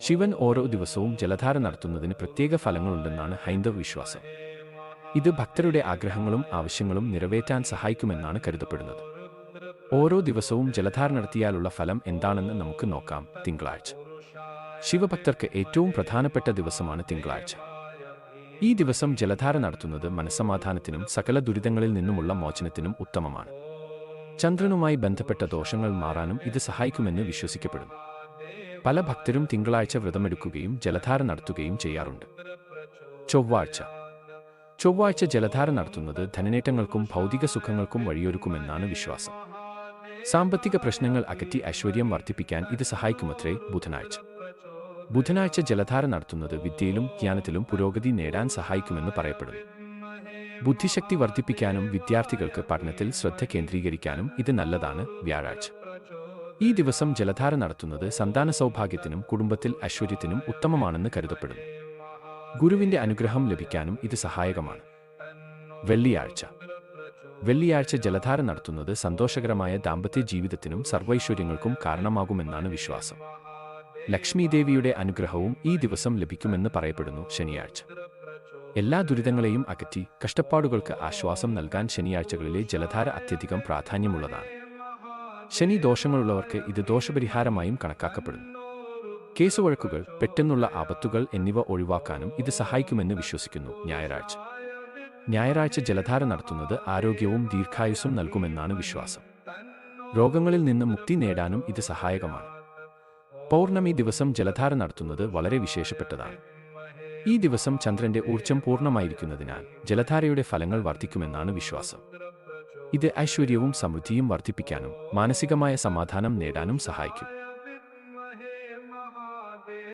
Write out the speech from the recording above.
ശിവൻ ഓരോ ദിവസവും ജലധാര നടത്തുന്നതിന് പ്രത്യേക ഫലങ്ങളുണ്ടെന്നാണ് ഹൈന്ദവ വിശ്വാസം. ഇത് ഭക്തരുടെ ആഗ്രഹങ്ങളും ആവശ്യങ്ങളും നിറവേറ്റാൻ സഹായിക്കുമെന്നാണ് കരുതപ്പെടുന്നത്. ഓരോ ദിവസവും ജലധാര നടത്തിയാലുള്ള ഫലം എന്താണെന്ന് നമുക്ക് നോക്കാം. തിങ്കളാഴ്ച. ശിവഭക്തർക്ക് ഏറ്റവും പ്രധാനപ്പെട്ട ദിവസമാണ് തിങ്കളാഴ്ച. ഈ ദിവസം ജലധാര നടത്തുന്നത് മനസ്സമാധാനത്തിനും സകല ദുരിതങ്ങളിൽ നിന്നുമുള്ള മോചനത്തിനും ഉത്തമമാണ്. ചന്ദ്രനുമായി ബന്ധപ്പെട്ട ദോഷങ്ങൾ മാറാനും ഇത് സഹായിക്കുമെന്ന് വിശ്വസിക്കപ്പെടുന്നു. പല ഭക്തരും തിങ്കളാഴ്ച വ്രതമെടുക്കുകയും ജലധാര നടത്തുകയും ചെയ്യാറുണ്ട്. ചൊവ്വാഴ്ച. ചൊവ്വാഴ്ച ജലധാര നടത്തുന്നത് ധനനേട്ടങ്ങൾക്കും ഭൗതിക സുഖങ്ങൾക്കും വഴിയൊരുക്കുമെന്നാണ് വിശ്വാസം. സാമ്പത്തിക പ്രശ്നങ്ങൾ അകറ്റി ഐശ്വര്യം വർദ്ധിപ്പിക്കാൻ ഇത് സഹായിക്കുമത്രേ. ബുധനാഴ്ച. ബുധനാഴ്ച ജലധാര നടത്തുന്നത് വിദ്യയിലും ജ്ഞാനത്തിലും പുരോഗതി നേടാൻ സഹായിക്കുമെന്ന് പറയപ്പെടുന്നു. ബുദ്ധിശക്തി വർദ്ധിപ്പിക്കാനും വിദ്യാർത്ഥികൾക്ക് പഠനത്തിൽ ശ്രദ്ധ കേന്ദ്രീകരിക്കാനും ഇത് നല്ലതാണ്. വ്യാഴാഴ്ച. ഈ ദിവസം ജലധാര നടത്തുന്നത് സന്താന സൗഭാഗ്യത്തിനും കുടുംബത്തിൽ ഐശ്വര്യത്തിനും ഉത്തമമാണെന്ന് കരുതപ്പെടുന്നു. ഗുരുവിന്റെ അനുഗ്രഹം ലഭിക്കാനും ഇത് സഹായകമാണ്. വെള്ളിയാഴ്ച. വെള്ളിയാഴ്ച ജലധാര നടത്തുന്നത് സന്തോഷകരമായ ദാമ്പത്യ ജീവിതത്തിനും സർവൈശ്വര്യങ്ങൾക്കും കാരണമാകുമെന്നാണ് വിശ്വാസം. ലക്ഷ്മീദേവിയുടെ അനുഗ്രഹവും ഈ ദിവസം ലഭിക്കുമെന്ന് പറയപ്പെടുന്നു. ശനിയാഴ്ച. എല്ലാ ദുരിതങ്ങളെയും അകറ്റി കഷ്ടപ്പാടുകൾക്ക് ആശ്വാസം നൽകാൻ ശനിയാഴ്ചകളിലെ ജലധാര അത്യധികം പ്രാധാന്യമുള്ളതാണ്. ശനി ദോഷങ്ങളുള്ളവർക്ക് ഇത് ദോഷപരിഹാരമായും കണക്കാക്കപ്പെടുന്നു. കേസുവഴക്കുകൾ, പെട്ടെന്നുള്ള ആപത്തുകൾ എന്നിവ ഒഴിവാക്കാനും ഇത് സഹായിക്കുമെന്ന് വിശ്വസിക്കുന്നു. ഞായറാഴ്ച. ഞായറാഴ്ച ജലധാര നടത്തുന്നത് ആരോഗ്യവും ദീർഘായുസ്സും നൽകുമെന്നാണ് വിശ്വാസം. രോഗങ്ങളിൽ നിന്ന് മുക്തി നേടാനും ഇത് സഹായകമാണ്. പൗർണമി ദിവസം ജലധാര നടത്തുന്നത് വളരെ വിശേഷപ്പെട്ടതാണ്. ഈ ദിവസം ചന്ദ്രന്റെ ഊർജ്ജം പൂർണ്ണമായിരിക്കുന്നതിനാൽ ജലധാരയുടെ ഫലങ്ങൾ വർദ്ധിക്കുമെന്നാണ് വിശ്വാസം. ഇത് ഐശ്വര്യവും സമൃദ്ധിയും വർദ്ധിപ്പിക്കാനും മാനസികമായ സമാധാനം നേടാനും സഹായിക്കും.